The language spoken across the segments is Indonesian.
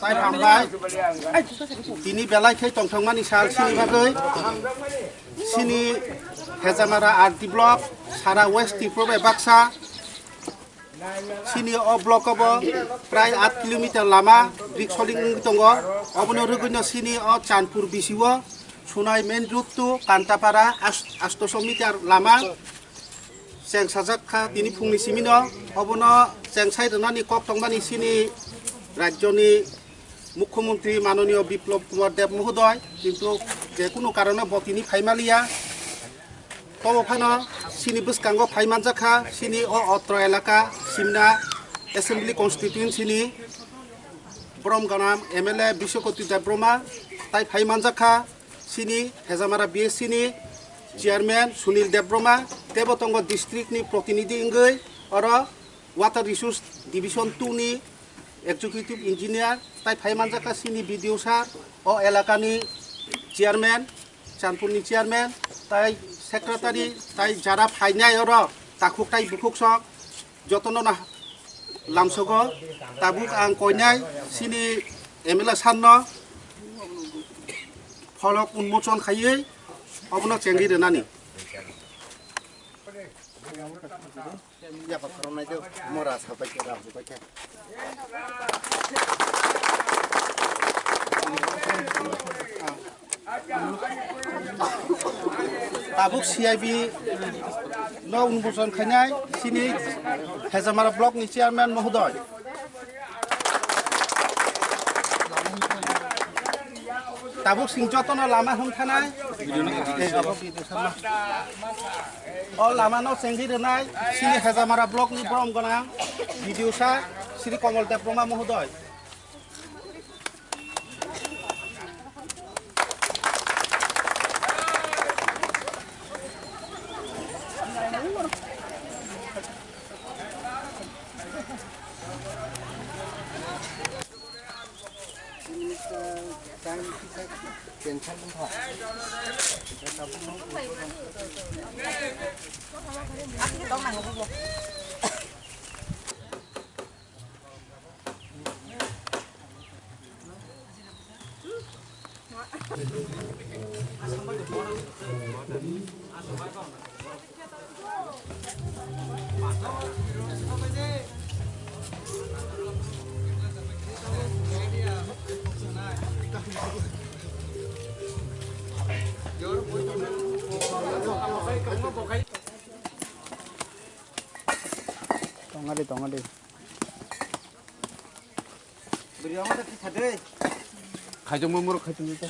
তাই थांबाय दिनै बेलायखै दंथंमानि साल सिनि बागै सिनि हेजामारा आरटी ब्लक सारा वेस्ट त्रिपुरा बाक्सा सिनि अ ब्लकआवबो प्राय 8 किलोमिटार लामा रिक्सलिं दङ अबनो रुगुनो सिनि अ चांदपुर बिसिव सुनाय मेन रुट टु कान्टापारा 800 मिटार लामा सें साजाखा दिनै फुंनि सिमिनो अबनो सें साइदनानि कक दंबानि सिनि राज्यनि मुख्यमंत्री माननीय बिप्लव कुमार देव महोदय किन्तु जेकुनु कारणे बतिनि फाइमालिया तब फानो सिनि बसकांगो फाइमानजाखा सिनि अ अत्र एलाका सिमना एसेम्बली कन्स्टिट्युएन्सिनि ब्रह्मगानाम एमएलए विश्वकति देव ब्रह्मा ताई फाइमानजाखा सिनि हेजामारा बीएससीनि चेयरमैन सुनील देव ब्रह्मा तेबतंग डिस्ट्रिक्टनि प्रतिनिधि इंगै और वाटर रिसोर्स डिविजन 2 नि एक्जिक्यूटिव इंजिनियर ताई फाइमानजाखा सिनि बीडीओ सार अ एलाकानि चेयरमैन चांदपुरनि चेयरमैन ताई सेक्रेटारि ताई जारा फाइनाय और ताकुक ताई बुकुक सक जतन लामसग ताबुक आं कयनाय सिनि एमएलए सान्न फलक उन्मोचन खायै अबनो चेंगि रेनानि ताबुक सीआईबी न उन्मोचन खायनाय सिनि हेजामारा ब्लक नि चेयरमैन महोदय ताबुक सिंचतन लामा हमथानाय और लामा न चेंगि रेनाय सिनि हेजामारा ब्लक नि ब्रह्मगना वीडियो सार श्री कमल देव ब्रह्मा महोदय Tongade. Beri amat ki khade. Khajong momor khajong itu.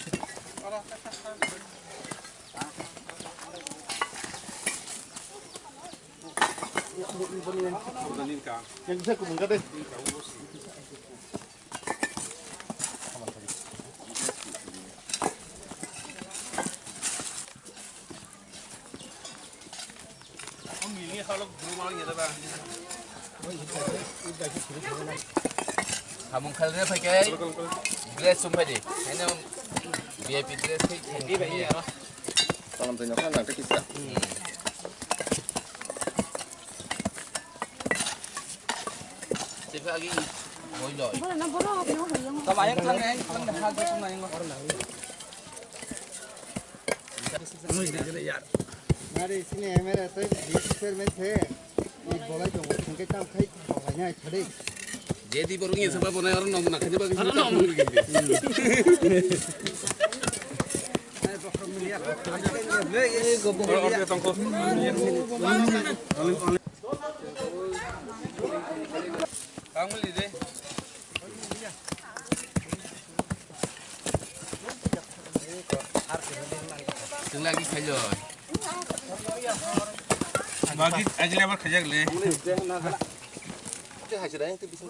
Yang bisa kumungkat deh. Ini kalau berumah ni ada bang. Kamu kalnya pakai dress sumpah deh. Ini VIP dress ini begini ya. Tolong tunjukkan nanti kita. Siapa lagi? Boy. Kamu ayat lang eh, lang dah habis semua yang orang dah. हमारे इसने हमारे तो बीच में थे ये बोला जो उनके काम खाई खाना छड़े जे दी पर ये सब बनाए और ना खाने बाकी सब काम कर गए मैं तो मिलिया ये गोबो और ये तुमको काम मिली दे तुम lagi खायो bagi aja lebar kerja le. Itu hasil yang itu bisa.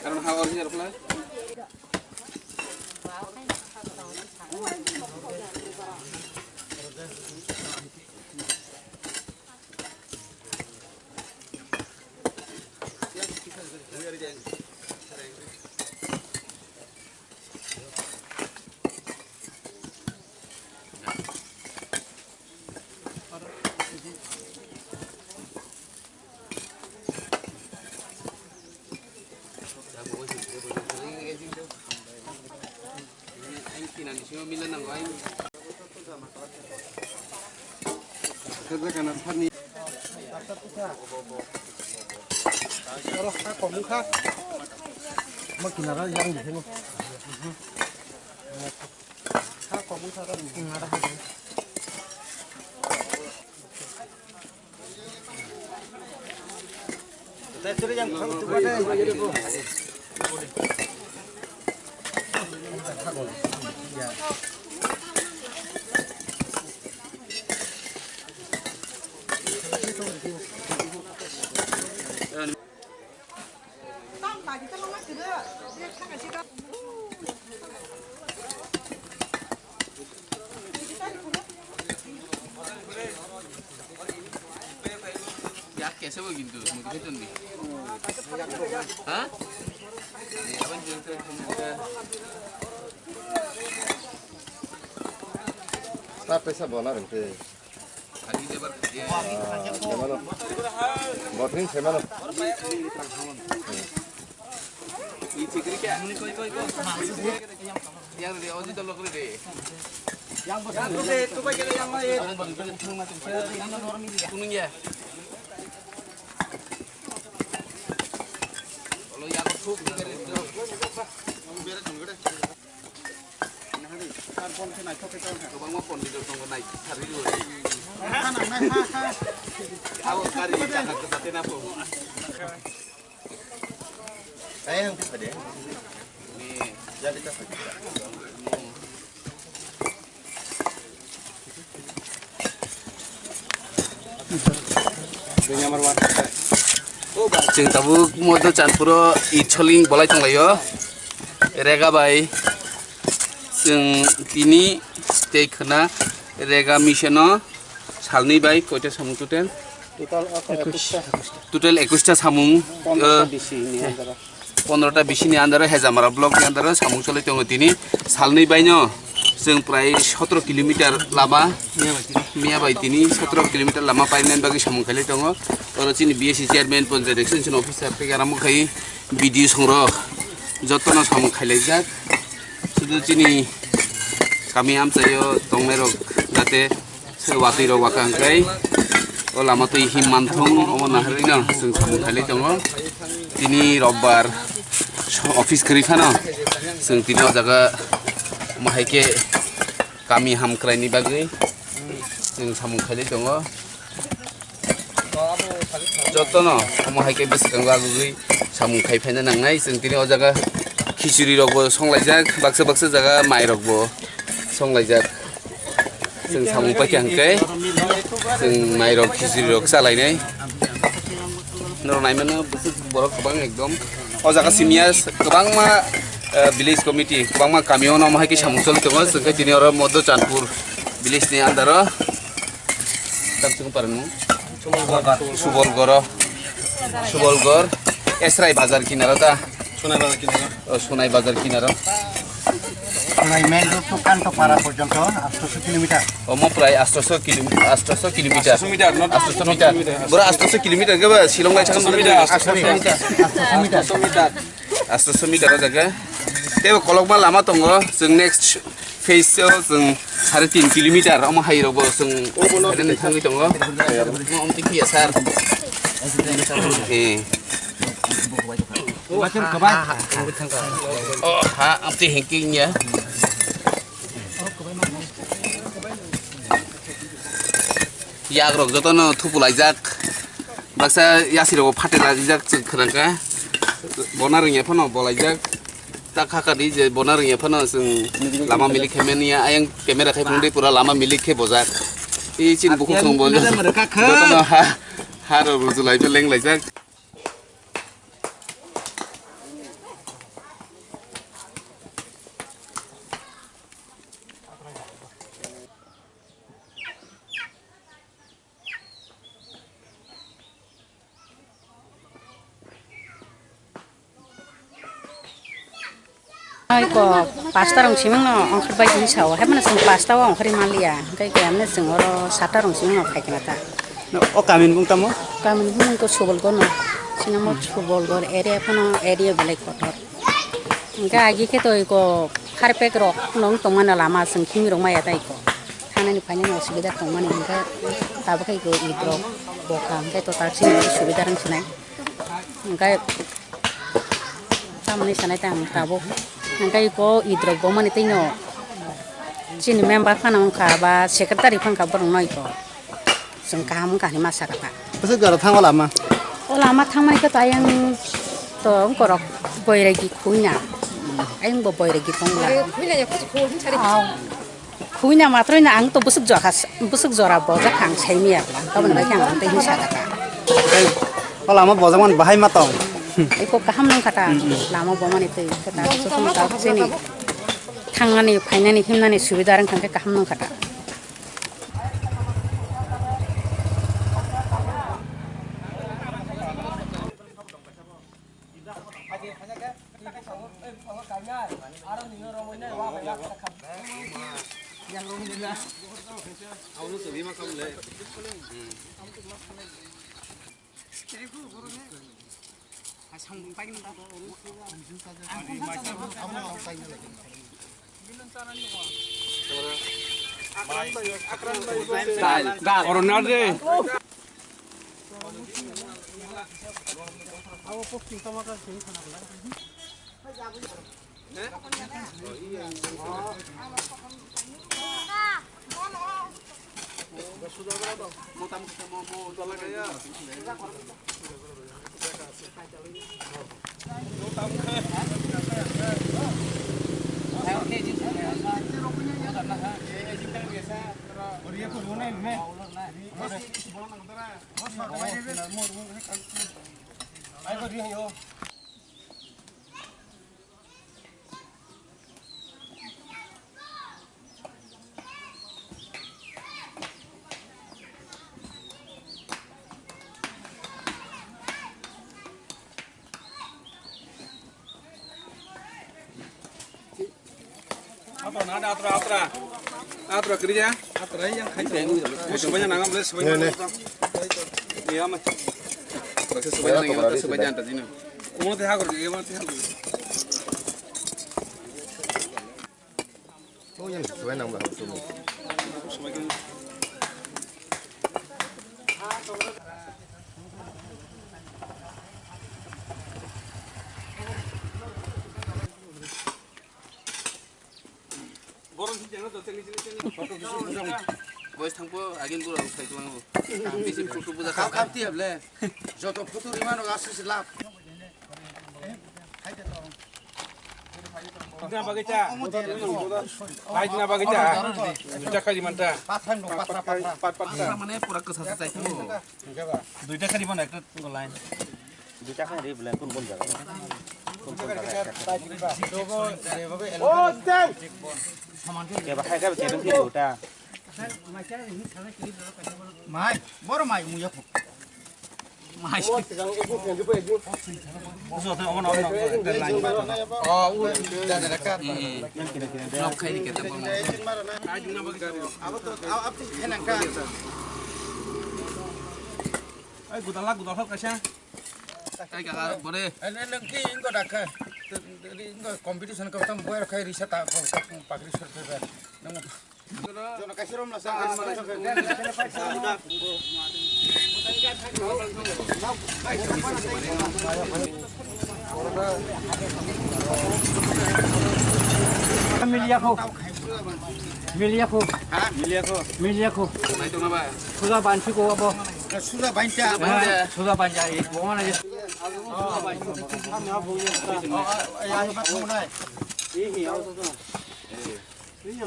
Karena hawa ni apa? कैसे वो गिनते हो मुझे तो नहीं हाँ अपन जो Tá पैसा बोला रहे खाली जबर सेमानो बटरिंग सेमानो ये चिकरी क्या कोई yang di Aussie tu lokal deh yang tu deh tu bagi yang lain orang baru tu cuma macam yang orang ini ya kuning ya kalau yang aku tu dari itu biar jenggot deh kan pon kena cok itu kan bang mau pon di dalam kau naik hari dulu awak kari jangan kesatin apa yang kita deh ni jadi kita जों दाबो मदो चानपुरो इटसलिं बलाय थांलायो रेगा बाय जों तिनि स्टे खोना रेगा मिशनो सालनि बाय कयटा सामुं टोटेल 21टा सामुं 15टा बिसिनि आन्दाराव हेजामारा ब्लकनि आन्दाराव सामुं चलै दङ तिनि सालनि बायनो जों प्राय 17 किलोमीटर लामा मिया बाय तिनि 17 किलोमीटर लामा पाइनान बागै सामुं खालै दङ और चिनी BSc chairman panchayat extension officer पे आराम खाई वीडियो संग्रह जतन सामु खाइले जाक सुदु चिनी kami am sayo tongmerok date sewati ro wakangkai o lama tu ihim manthong omo naharina sung samu khali tongo tini robbar office krifano sung tini jaga mahaike kami ham kraini bagai sung samu khali tongo jotono mahaike beskango agui samu khaifena nangai sung tini o jaga khichuri rokbo songlajak baksa jaga mai rokbo songlajak जों सामु पाइके हांके जों माइरक खिजिरक सालायनाय नरनायमोन बरक गोबां एकदम अ जागा सिमिया गोबां मा विलेज कमिटि गोबां मा गामियाव न माहायके सामु चल दङ जोंखै दिनै आरो मध्य चानपुर विलेजनि आन्दार तामसिं पारनु सुबलगर एसराय बाजार किनारा दा सोनाय बाजार किनारा मेन रोड तो कान्टपारा पर्यन्त 800 किलोमीटर ओमो प्राय 800 किलोमीटर 800 मिटार बरा 800 किलोमीटर के शिलं लाय थागोन 800 मिटार जागा तेबो कलकमा लामा दङ जों नेक्स्ट फेज जों 3.5 किलोमीटर ओमो हाइरबो जों ओबोनो थाङै दङ ओमति किया सार Macam kebai. Oh, ha, amti hengkingnya. Ya, kalau jatuh no tupu lajak, baksa yasiro pate lajak cengkerangka, bonarnya pun no bolajak, tak kakak di bonarnya pun no lama milik kemenia, ayang kamera kayak pundi pura lama milik ke bozak. Ini cint buku kembali. Jatuh no ha, haro ruzulai peleng lajak. Ko pasta rong simang no ongkar bai di sawo he mana sing pasta wa ongkari malia kai kai amne sing oro sata rong simang no khai kenata O kamin bung tamo kamin bung ko sobol ko no sinamo sobol gor area kono area belai kotor enka agi ke to ko karpet rok nong tongmana lama sing kimi rong maya tai ko thanani phainani osubida tongmani hingga tabakai ko idrok bokam kai to taksi subida rang sinai hingga tamani sanai tang tabo hingga ko idrok bomani tino chini member phana ka ba secretary phang ka borong noi ko sing kam ka ni masa ka Besok gara thang lama. oh lama thamai ka tayang to korok boiregi khuina aing bo boiregi tongla khuina matroi na ang to busuk jora boja khang saimia kabon ba kyang ang te hisa ka Lama bojaman bahai matong. iko kaham nang kata lama bomani te kata so ta sini thangani phainani himnani subidarang khangke kaham nang kata Corona deh. Atra kerja, atra yang kain sebanyak nangam boleh sebanyak. Iya mah. Sebanyak tadi nih. Umur teh hakur, iya mah teh hakur. Oh yang sesuai nambah semua. Boys thangpo agin gura uthai tulang bisi photo buja Kap tiap le joto photo rimano asis lap Kita bagi cak, baik na bagi cak, duita kali manta, pat. mana pura kesasa cai tu. Duita kali mana itu lain. mai bor mai muya ko mai oh udah dekat Blok kai ni kita pun. apa henang ka Ay gudal hok kasya. Kai kakak boleh. ki ingo dak ingo competition ka tam boy kai risa ta pakri surte ba nang jono kasirom la sa Miliako. Mai tu apa? Sudah banci ko abo. sudah banyak Sudah banci. Bongan aja.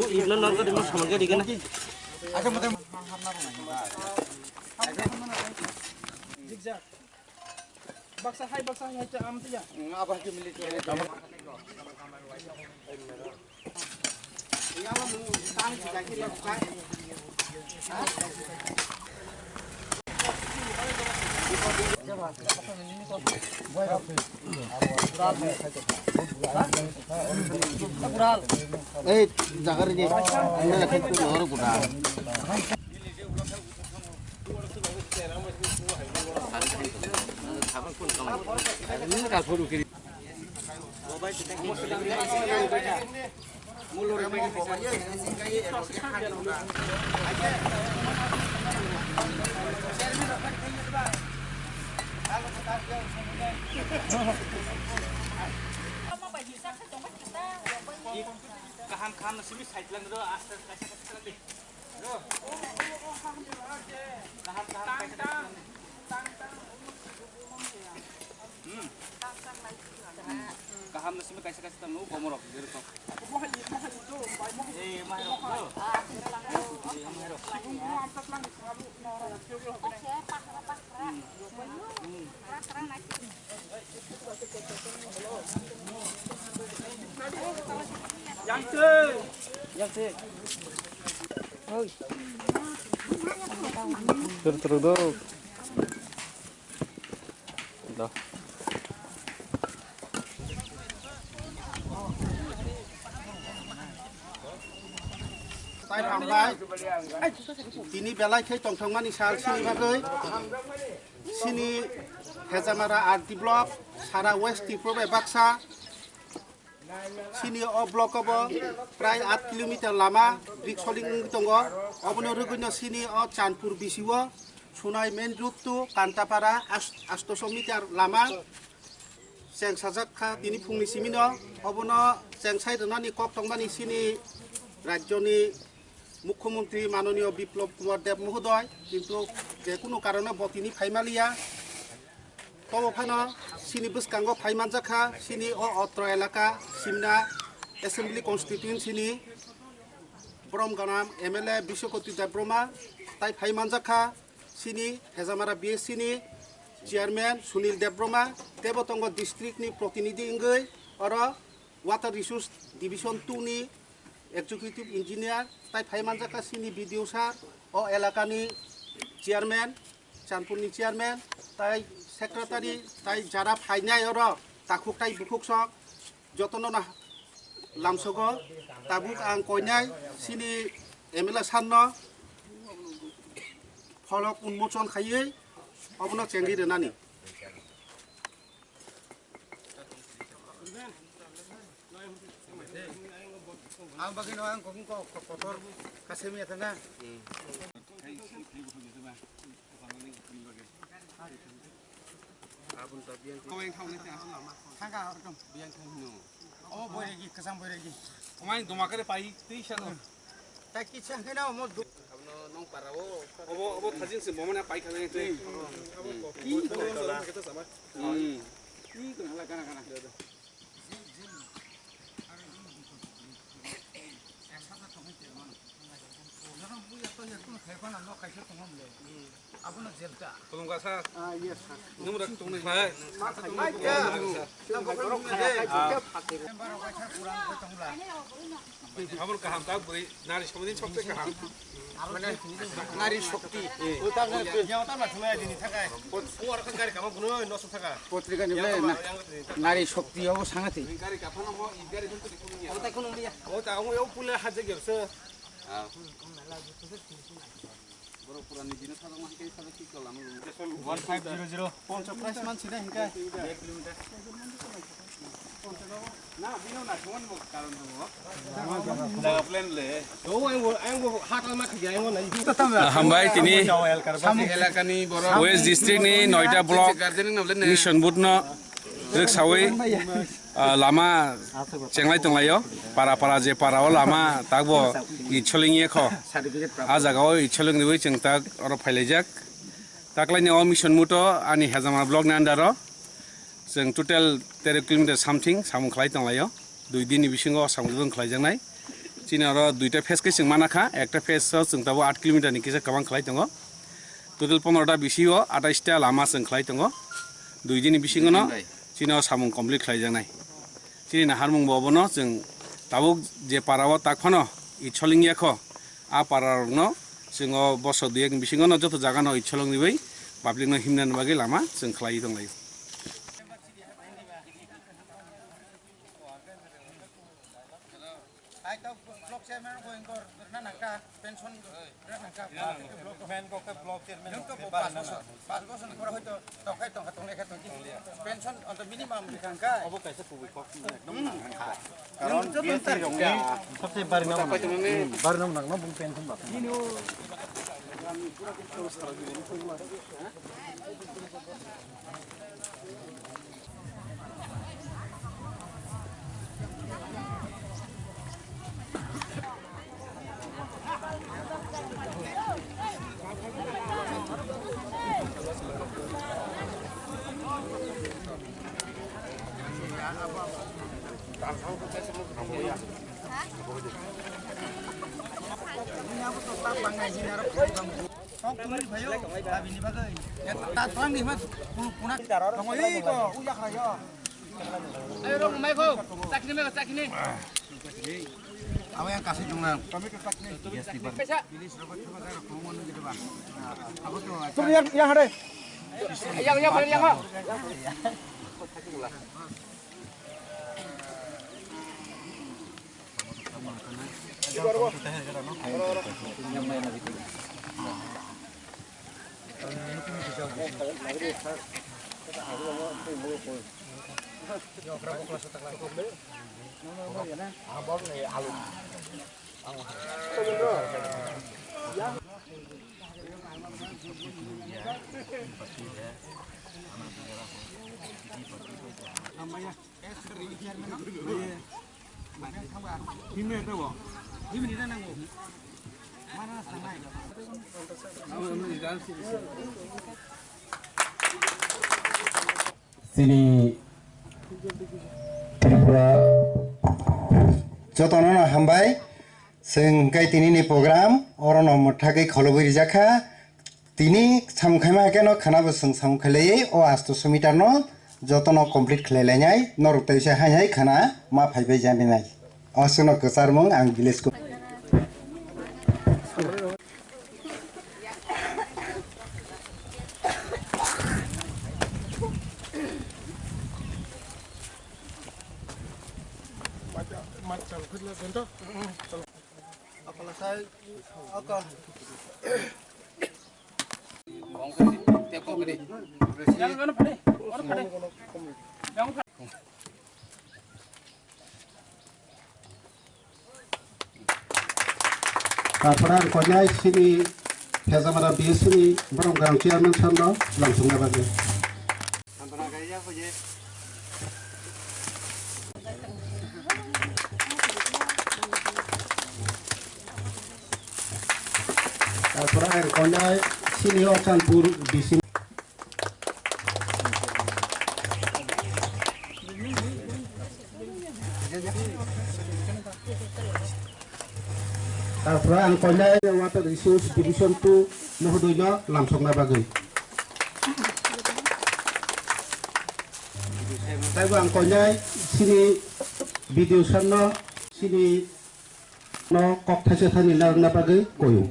Iblan nang ka sama ka dikan. Baksa hai cak am tu ya. apa ke milik jagar ini anda kan tu orang kuda Kaham kaham sini side lang dulu asal kasih lagi. Kaham kaham kaham sini kasih tahu komorok gitu. Mahirok. Yang Terus dong. Dah. তাই থামবাই তিনি বেলায় খেয়ে টংথংমানি সাল সিনি বাগৈ সিনি Hezamara RT block সারা ওয়েস্ট ত্রিপুরা বাক্সা সিনি অ ব্লকব প্রায় 8 কিলোমিটার লামা রিক্সলিং দङ অবনো রুগুন্য সিনি অ চাঁদপুর বিসিও সুনাই মেন রুট টু কান্তাপাড়া 800 মিটার লামা চেংসাজাখা তিনি ফুংনি সিমিন অবনো চেংসাই দনানি কক টংমানি সিনি রাজ্যনি মুখ্যমন্ত্রী মাননীয় বিপ্লব কুমার দেব মহোদয় কিন্তু যে কোনো কারণে বতিনি ফাইমালিয়া তবফানো সিনি বসকাঙ্গ ফাইমানজাখা সিনি অ অত্র এলাকা সিমনা এসেম্বলি কনস্টিটিউয়েন্সিনি ব্রহ্মগানাম এমএলএ বিশ্বকতি দেব্রমা তাই ফাইমানজাখা সিনি হেজামারা বিএসসিনি চেয়ারম্যান সুনীল দেব্রমা দেবতঙ্গ ডিস্ট্রিক্টনি প্রতিনিধি ইংগৈ আর ওয়াটার রিসোর্স ডিভিশন 2 नि এক্সিকিউটিভ ইঞ্জিনিয়ার তাই ফাইমানজাখা সিনি বিডিও সার ও এলাকানি চেয়ারম্যান চাঁদপুরনি চেয়ারম্যান তাই সেক্রেটারি তাই যারা ফাইনাই আর তাকুক তাই বুকুকসক যতন লামসগ তাবুক আং কইনাই সিনি এমএলএ সান্ন ফলক উন্মোচন খাইयै অবন চেঙ্গি রেনানি ang bagay na ang kung kotor kasi may tanga. Kau yang tahu ni siapa lama. Tanga orang biang kau. Oh boleh lagi kesam boleh lagi. Kemarin tu makan pai tiga no. Tak kisah kena mau du. Abo thajin se bomana pai kau ni tu. Ki kita sama. Ki kena kana kana. Tolong kasar. yes sir Nomor tu ni hai. Hamur kaham tak beri nari semua ni cokte kaham. Nari shakti. Utar na yang utar macam mana ini thakai. Orang kan kari kamu bunuh no thakai. পত্রিকা নিলে নারী শক্তি হবো সাংঘাতিক Gari kapan mo igari tu tu ni. Utar kunung dia. Oh tak kamu yang pula haja gerse. বড় পুরানি জিনিস থাকা মাকে সাথে কি করলাম 1500. পঞ্চপ্রাইজ মানছি না হিংকা না বিনো না সমান কারণ হবো Jaga plan le. Oh ang hatal mak dia ang na itu. হামবাই তিনি সামুক এলাকানি বড় ওয়েস্ট ডিস্ট্রিক্টনি 9টা ব্লক গার্জেনিং নবলে মিশন বুটন রিক্সাওই লামা চেংলাই তংলাইও পারা পারা যে পারাও লামা তাকবো ইছলিংয়ে খ আ জাগাও ইছলিং দিবই जों তাক আর ফাইলাইজাক তাকলাইনি অ মিশন মুটো আনি হেজামা ব্লকनि आन्डाराव जों टोटेल 13 किलोमिटार सामथिं सामुं खालाय तंलायो 2 दिननि बिसिङाव सामुं खालायजांनाय चिन आरो दुइटा फेसकै जों मानाखा एकटा फेसआव जों दाबो 8 किलोमिटारनि गेजेर गोबां खालाय दङ टोटेल 15टा बिसिङाव 28टा लामा जों खालाय दङ 2 दिननि बिसिङावनो चिनाव सामुं कमप्लिट खालायजांनाय चिनि हारमुं बावबोनो जों दाबो जे पाराव ताकफानो इछलिंयाख आ पारारनो जोङो बसर दुयक बिसिङावनो जत जागानो इछलिंनिबै पाब्लिकनो हिमनान बागै लामा जों खालाय दंलायो Ai tahu blok saya mana kau ingkor, karena nak pension মেন ককে ব্লক চেয়ারম্যান তো 5 বছর পরে হয়তো টকাই টকা টংলে খাত পেনশন অন্ত মিনিমাম বিখাঙ্কা অবকাশে পুবি একদম কারণ বিএসসি রংয়া সবচেয়ে বাড়ি নাম না বুং পেনশন বা Apa yang kasih jumlah? Kami kesak nih. Apa tuh? Yang ada. Yang apa? Sini Tripura Jotona hambai sing kai tini ni program orono mothage kholobiri jakha tini samkhaima keno khana bo sing samkhalei o asto sumitar no jotono complete khlailainai noruktai se hai khana ma phaibai jaminai asuno kesarmung ang village ko Kaparan konyai sini Hezamara BSC Borong Gang Chairman Sando langsung dapat. Kaparan konyai sini Ochanpur BC Kaparan konyai Water Resource Division 2 Mohodoyo langsung dapat. Saya ang konyai sini video sana sini no kok thase thani na napage koyo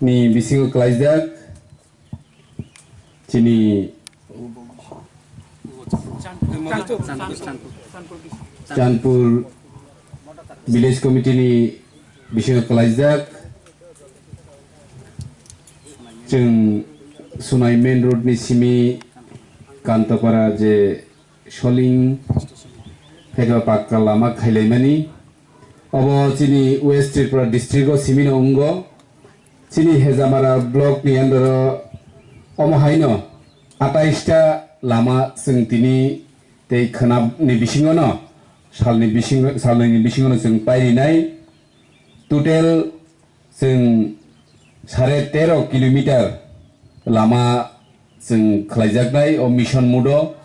ni bisingo klaijak sini Chanpur village committee ni bisingo klaijak jeng Sunai main road ni simi Kantapara je Sholing Hega Pakka lama khailaimani abo chini West Tripura district o simino ungo chini Hezamara block ni andaro omo haino 28 ta lama sing tini tei khanab ni bisingo no salni bisingo no sing pairinai total sing 13.5 kilometer lama sing khlaijaknai o mission mudo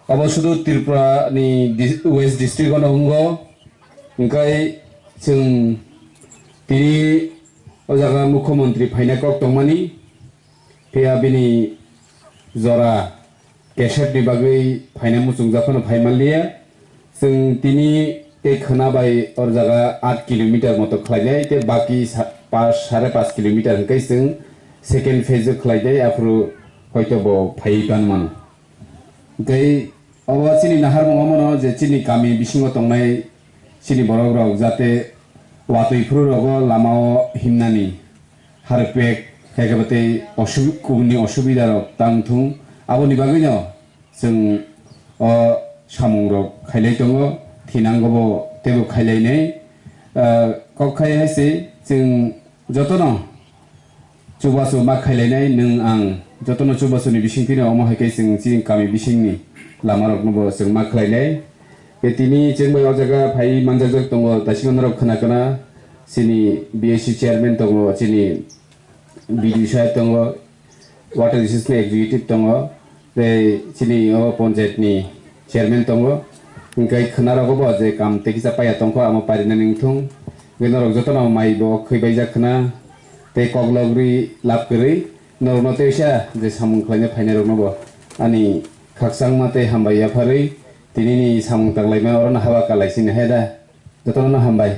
abo sudu Tripura ni West district o ungo ingkai sing tini o jaga mukhyamantri phaina kok tongmani pia bini jora keset ni bagai phaina muchungjakhono phaimanliya sing tini te khana bai or jaga 8 kilometer moto khlainai te baki 5.5 kilometer ingkai sing second phase khlaidai afro hoito bo phaiban mano ingkai awa chini nahar mongomono je chini kami bisingo tongnai chini borok rok jate watui rogo lamao himnani harpek hekabate kubuni osubida rok tangthung aboni bagino जों samung rok khailai tongo thinangobo tebo khailai nei kok khai haise जों jotono chubasu ma khailai nei nung ang jotono chubasu ni bisingpini omo haikai जों jing kami bisingni lama rok nobo जों ma khailai petini जों bai ojaga phai manjak tongo dasimon rok khanakana sini BSC chairman tongo sini BDU sahib tongo water resource executive tongo sini panchayat ni chairman tongo ingkai khanarogo bo je kam tekisa paya tongko amo parina ningthung genorok jotono mai bo khaibai jakhna te koglogri lapkri norno teisa je samung khlaina phainarok no bo ani khaksang mate hambai aphari tinini samung taglai ma orona hawa kalaisini heda jotono hambai